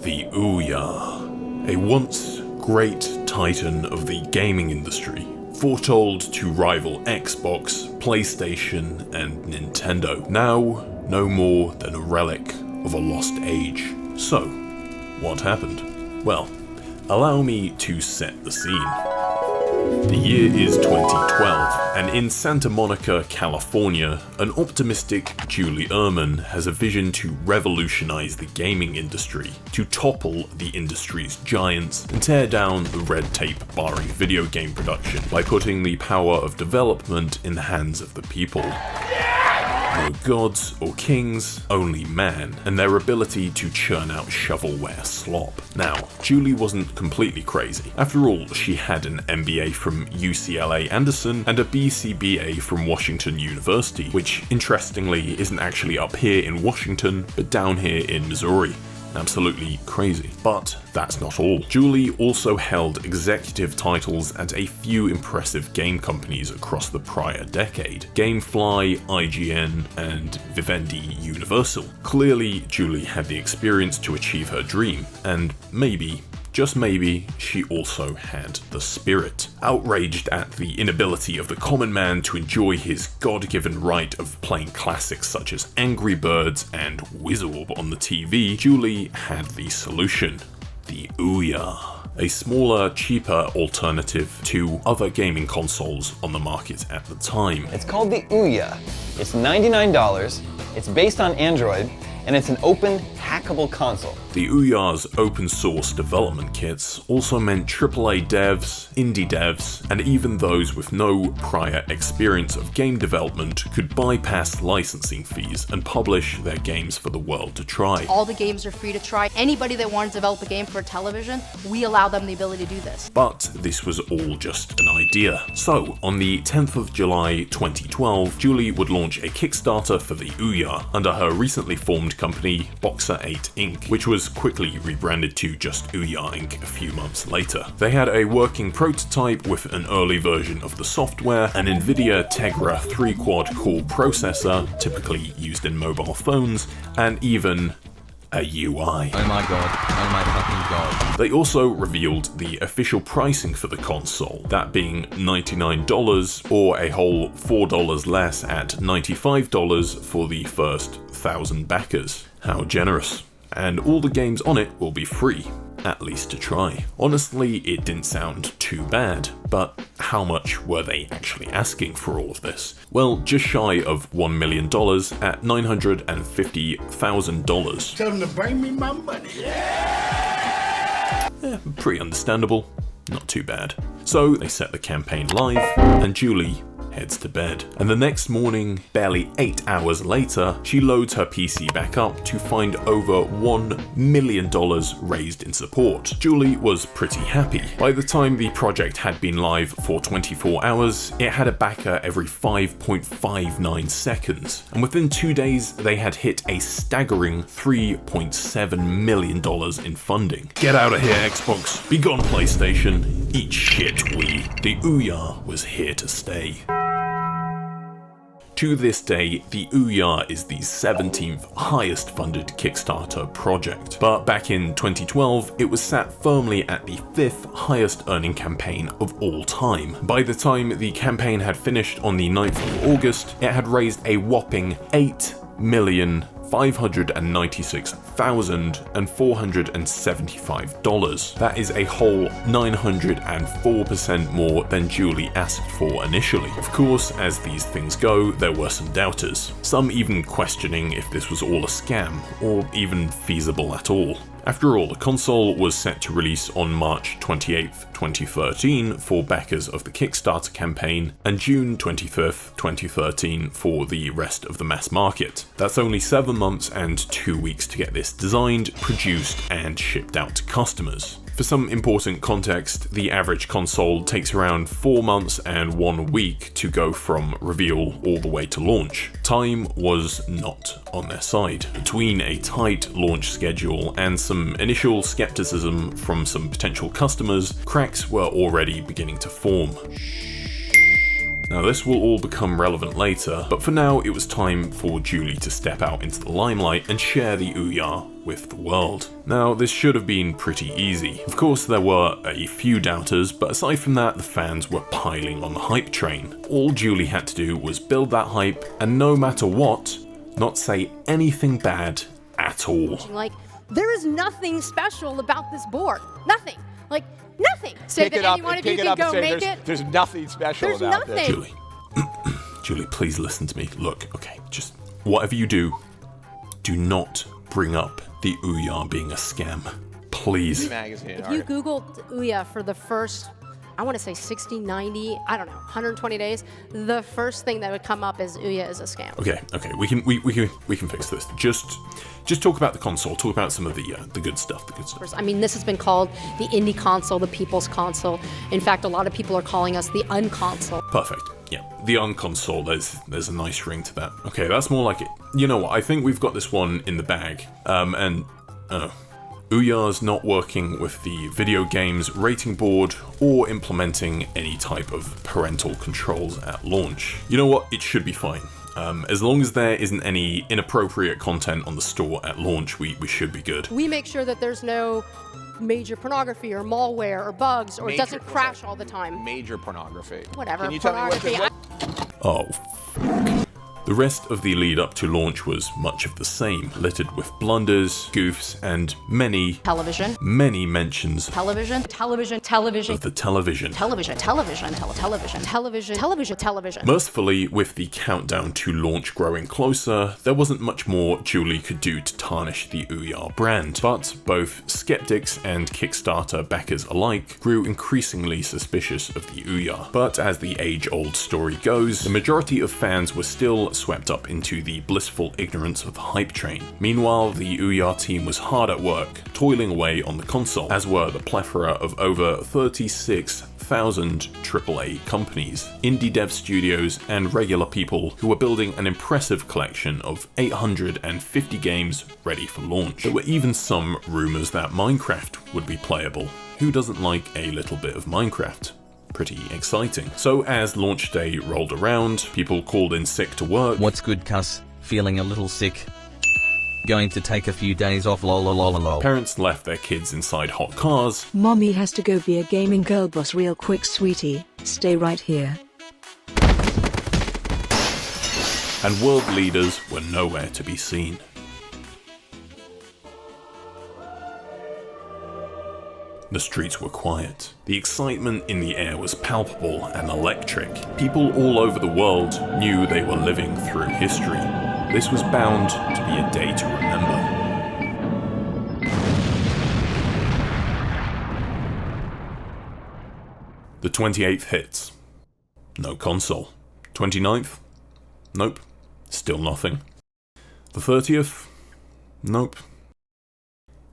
The Ouya, a once great titan of the gaming industry, foretold to rival Xbox, PlayStation, and Nintendo, now no more than a relic of a lost age. So, what happened? Well, allow me to set the scene. The year is 2012, and in Santa Monica, California, an optimistic Julie Ehrman has a vision to revolutionize the gaming industry, to topple the industry's giants and tear down the red tape barring video game production by putting the power of development in the hands of the people. No gods or kings, only man, and their ability to churn out shovelware slop. Now, Julie wasn't completely crazy. After all, she had an MBA from UCLA Anderson and a BCBA from Washington University, which interestingly isn't actually up here in Washington, but down here in Missouri. Absolutely crazy. But that's not all. Julie also held executive titles at a few impressive game companies across the prior decade: Gamefly, IGN, and Vivendi Universal. Clearly, Julie had the experience to achieve her dream, and maybe, just maybe, she also had the spirit. Outraged at the inability of the common man to enjoy his God-given right of playing classics such as Angry Birds and Wizorb on the TV, Julie had the solution: the Ouya. A smaller, cheaper alternative to other gaming consoles on the market at the time. It's called the Ouya. It's $99, it's based on Android, and it's an open, hackable console. The Ouya's open source development kits also meant AAA devs, indie devs, and even those with no prior experience of game development could bypass licensing fees and publish their games for the world to try. All the games are free to try. Anybody that wants to develop a game for television, we allow them the ability to do this. But this was all just an idea. So, on the 10th of July 2012, Julie would launch a Kickstarter for the Ouya under her recently formed company Boxer 8 Inc., which was quickly rebranded to just Ouya Inc. a few months later. They had a working prototype with an early version of the software, an NVIDIA Tegra 3-quad core processor, typically used in mobile phones, and even a UI. Oh my god, oh my fucking god. They also revealed the official pricing for the console, that being $99 or a whole $4 less at $95 for the first 1,000 backers. How generous. And all the games on it will be free, at least to try. Honestly, it didn't sound too bad, but how much were they actually asking for all of this? Well, just shy of $1 million at $950,000. Tell them to bring me my money. Yeah, pretty understandable, not too bad. So they set the campaign live, and Julie heads to bed. And the next morning, barely 8 hours later, she loads her PC back up to find over $1 million raised in support. Julie was pretty happy. By the time the project had been live for 24 hours, it had a backer every 5.59 seconds. And within 2 days, they had hit a staggering $3.7 million in funding. Get out of here, Xbox. Be gone, PlayStation. Eat shit, Wii. The Ouya was here to stay. To this day, the Ouya is the 17th highest funded Kickstarter project, but back in 2012, it was sat firmly at the 5th highest earning campaign of all time. By the time the campaign had finished on the 9th of August, it had raised a whopping $8,596,475. That is a whole 904% more than Julie asked for initially. Of course, as these things go, there were some doubters, some even questioning if this was all a scam, or even feasible at all. After all, the console was set to release on March 28th, 2013 for backers of the Kickstarter campaign, and June 25th, 2013 for the rest of the mass market. That's only 7 months and 2 weeks to get this designed, produced, and shipped out to customers. For some important context, the average console takes around 4 months and 1 week to go from reveal all the way to launch. Time was not on their side. Between a tight launch schedule and some initial skepticism from some potential customers, cracks were already beginning to form. Now this will all become relevant later, but for now it was time for Julie to step out into the limelight and share the Ouya with the world. Now, this should have been pretty easy. Of course, there were a few doubters, but aside from that, the fans were piling on the hype train. All Julie had to do was build that hype, and no matter what, not say anything bad at all. Like, there is nothing special about this board. Nothing. Like, nothing. Say that any one of you can go make it. There's nothing special There's about nothing. Julie. Julie, please listen to me. Look, okay, just whatever you do not bring up the Ouya being a scam. Please. magazine. If you Googled Ouya for the first, I want to say 60, 90, I don't know, 120 days, the first thing that would come up is Ouya is a scam. Okay, we can fix this. Just talk about the console. Talk about some of the good stuff. I mean, this has been called the indie console, the people's console. In fact, a lot of people are calling us the unconsole. Perfect. Yeah, the unconsole. There's a nice ring to that. Okay, that's more like it. You know what? I think we've got this one in the bag. Ouya's not working with the video games rating board or implementing any type of parental controls at launch. You know what? It should be fine. As long as there isn't any inappropriate content on the store at launch, we should be good. We make sure that there's no major pornography or malware or bugs, or it doesn't crash all the time. Major pornography. Whatever. Can you tell me what pornography. Oh, the rest of the lead up to launch was much of the same, littered with blunders, goofs, and many mentions Television. of the television. Mercifully, with the countdown to launch growing closer, there wasn't much more Julie could do to tarnish the Ouya brand, but both skeptics and Kickstarter backers alike grew increasingly suspicious of the Ouya. But as the age-old story goes, the majority of fans were still swept up into the blissful ignorance of the hype train. Meanwhile, the Ouya team was hard at work, toiling away on the console, as were the plethora of over 36,000 AAA companies, indie dev studios, and regular people who were building an impressive collection of 850 games ready for launch. There were even some rumors that Minecraft would be playable. Who doesn't like a little bit of Minecraft? Pretty exciting. So as launch day rolled around, people called in sick to work. What's good, cuss? Feeling a little sick? Going to take a few days off, lol. Parents left their kids inside hot cars. Mommy has to go be a gaming girl boss real quick, sweetie. Stay right here. And world leaders were nowhere to be seen. The streets were quiet. The excitement in the air was palpable and electric. People all over the world knew they were living through history. This was bound to be a day to remember. The 28th hits. No console. 29th? Nope. Still nothing. The 30th? Nope.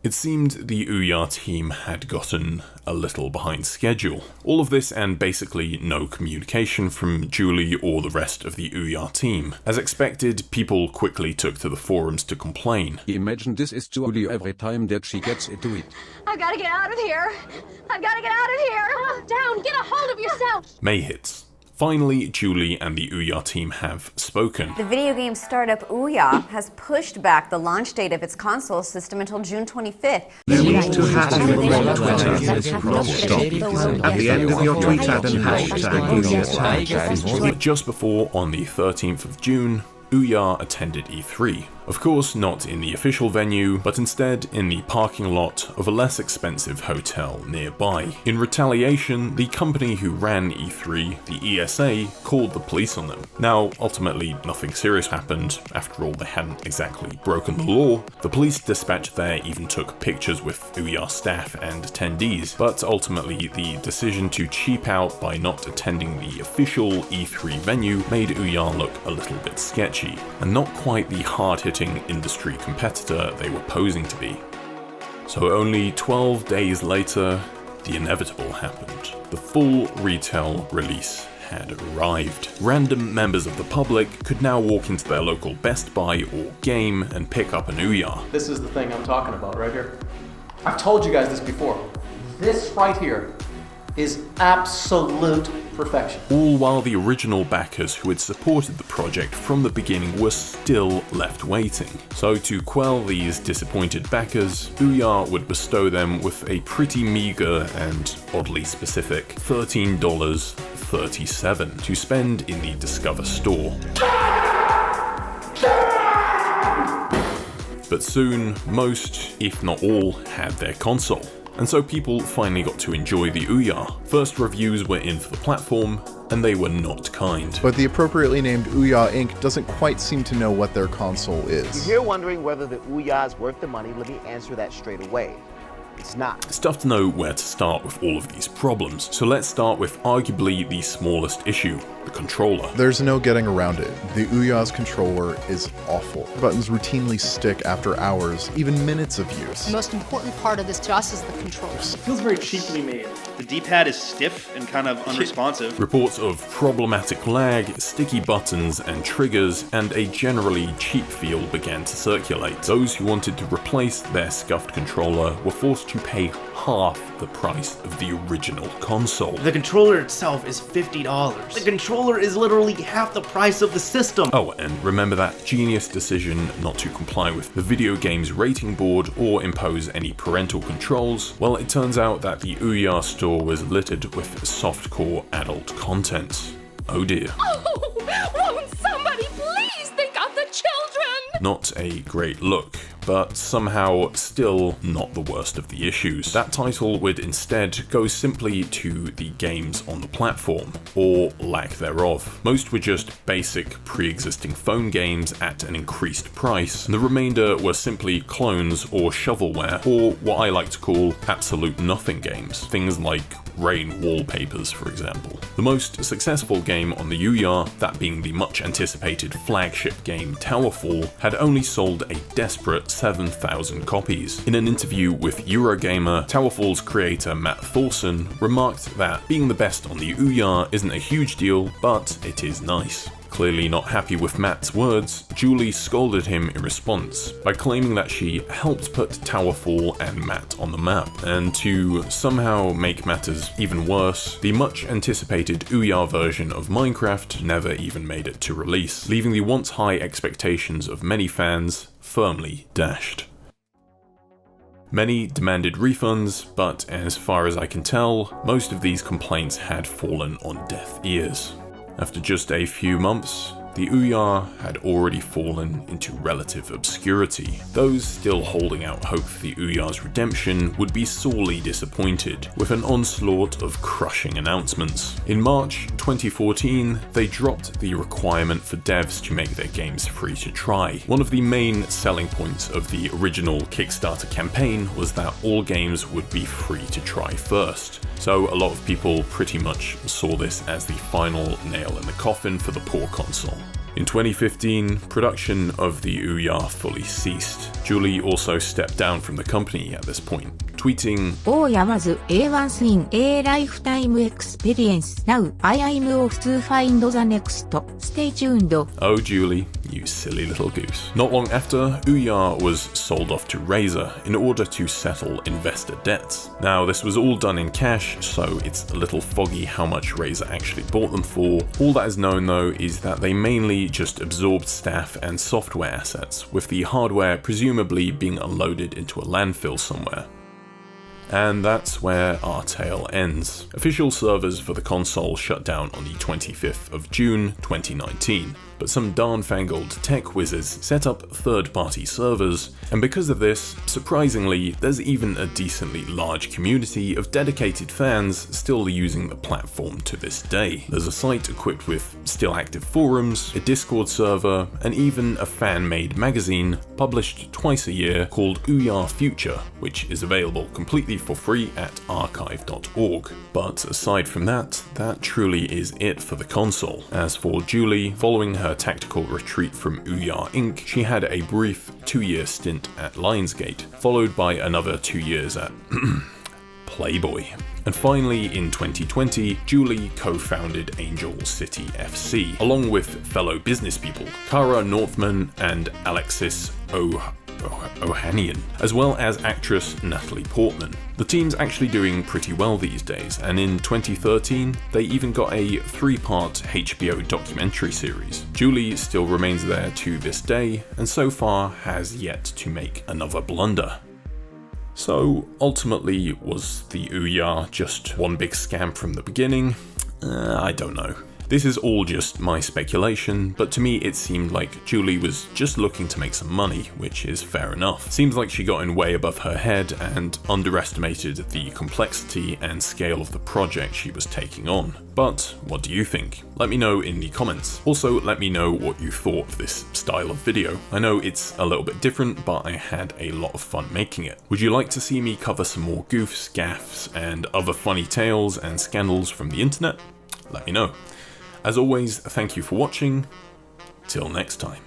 It seemed the Ouya team had gotten a little behind schedule. All of this and basically no communication from Julie or the rest of the Ouya team. As expected, people quickly took to the forums to complain. Imagine this is Julie every time that she gets into it. I've got to get out of here. I've got to get out of here. Calm down. Get a hold of yourself. May hits. Finally, Julie and the Ouya team have spoken. The video game startup Ouya has pushed back the launch date of its console system until June 25th. There needs to have to be on Twitter. At the end of your tweet add an hashtag. But just before, on the 13th of June, Ouya attended E3. Of course, not in the official venue, but instead in the parking lot of a less expensive hotel nearby. In retaliation, the company who ran E3, the ESA, called the police on them. Now, ultimately, nothing serious happened. After all, they hadn't exactly broken the law. The police dispatched there even took pictures with Ouya staff and attendees, but ultimately the decision to cheap out by not attending the official E3 venue made Ouya look a little bit sketchy, and not quite the hard-hitting industry competitor they were posing to be. So only 12 days later, the inevitable happened. The full retail release had arrived. Random members of the public could now walk into their local Best Buy or Game and pick up an Ouya. This is the thing I'm talking about right here. I've told you guys this before. This right here is absolute perfection. All while the original backers who had supported the project from the beginning were still left waiting. So to quell these disappointed backers, Ouya would bestow them with a pretty meager and oddly specific $13.37 to spend in the Discover store. But soon, most, if not all, had their console. And so people finally got to enjoy the Ouya. First reviews were in for the platform, and they were not kind. But the appropriately named Ouya Inc. doesn't quite seem to know what their console is. If you're wondering whether the Ouya is worth the money, let me answer that straight away. It's not. It's tough to know where to start with all of these problems, so let's start with arguably the smallest issue, the controller. There's no getting around it. The Ouya's controller is awful. Buttons routinely stick after hours, even minutes of use. The most important part of this to us is the controls. It feels very cheaply made. The D-pad is stiff and kind of unresponsive. Reports of problematic lag, sticky buttons and triggers, and a generally cheap feel began to circulate. Those who wanted to replace their scuffed controller were forced to pay half the price of the original console. The controller itself is $50. The controller is literally half the price of the system. Oh, and remember that genius decision not to comply with the video game's rating board or impose any parental controls? Well, it turns out that the Ouya store was littered with softcore adult content. Oh dear. Oh, won't somebody please think of the children? Not a great look, but somehow still not the worst of the issues. That title would instead go simply to the games on the platform, or lack thereof. Most were just basic pre-existing phone games at an increased price, and the remainder were simply clones or shovelware, or what I like to call absolute nothing games. Things like Rain wallpapers, for example. The most successful game on the Ouya, that being the much anticipated flagship game Towerfall, had only sold a desperate 7,000 copies. In an interview with Eurogamer, Towerfall's creator Matt Thorson remarked that being the best on the Ouya isn't a huge deal, but it is nice. Clearly not happy with Matt's words, Julie scolded him in response by claiming that she helped put Towerfall and Matt on the map. And to somehow make matters even worse, the much anticipated Ouya version of Minecraft never even made it to release, leaving the once high expectations of many fans firmly dashed. Many demanded refunds, but as far as I can tell, most of these complaints had fallen on deaf ears. After just a few months, the Ouya had already fallen into relative obscurity. Those still holding out hope for the Ouya's redemption would be sorely disappointed, with an onslaught of crushing announcements. In March 2014, they dropped the requirement for devs to make their games free to try. One of the main selling points of the original Kickstarter campaign was that all games would be free to try first. So a lot of people pretty much saw this as the final nail in the coffin for the poor console. In 2015, production of the Ouya fully ceased. Julie also stepped down from the company at this point, tweeting, Ouya was a once in a lifetime experience. Now I am off to find the next. Stay tuned. Oh Julie, you silly little goose. Not long after, Ouya was sold off to Razer in order to settle investor debts. Now this was all done in cash, so it's a little foggy how much Razer actually bought them for. All that is known though is that they mainly just absorbed staff and software assets, with the hardware presumably being unloaded into a landfill somewhere. And that's where our tale ends. Official servers for the console shut down on the 25th of June 2019, but some darn-fangled tech whizzes set up third-party servers, and because of this, surprisingly, there's even a decently large community of dedicated fans still using the platform to this day. There's a site equipped with still active forums, a Discord server, and even a fan-made magazine published twice a year called Ouya Future, which is available completely for free at archive.org. But aside from that, that truly is it for the console. As for Julie, following her tactical retreat from Ouya Inc., she had a brief 2-year stint at Lionsgate, followed by another 2 years at Playboy. And finally, in 2020, Julie co-founded Angel City FC, along with fellow business people Kara Northman and Alexis Ohanian, as well as actress Natalie Portman. The team's actually doing pretty well these days, and in 2013, they even got a 3-part HBO documentary series. Julie still remains there to this day, and so far has yet to make another blunder. So ultimately, was the Ouya just one big scam from the beginning? I don't know. This is all just my speculation, but to me it seemed like Julie was just looking to make some money, which is fair enough. Seems like she got in way above her head and underestimated the complexity and scale of the project she was taking on. But what do you think? Let me know in the comments. Also, let me know what you thought of this style of video. I know it's a little bit different, but I had a lot of fun making it. Would you like to see me cover some more goofs, gaffes, and other funny tales and scandals from the internet? Let me know. As always, thank you for watching. Till next time.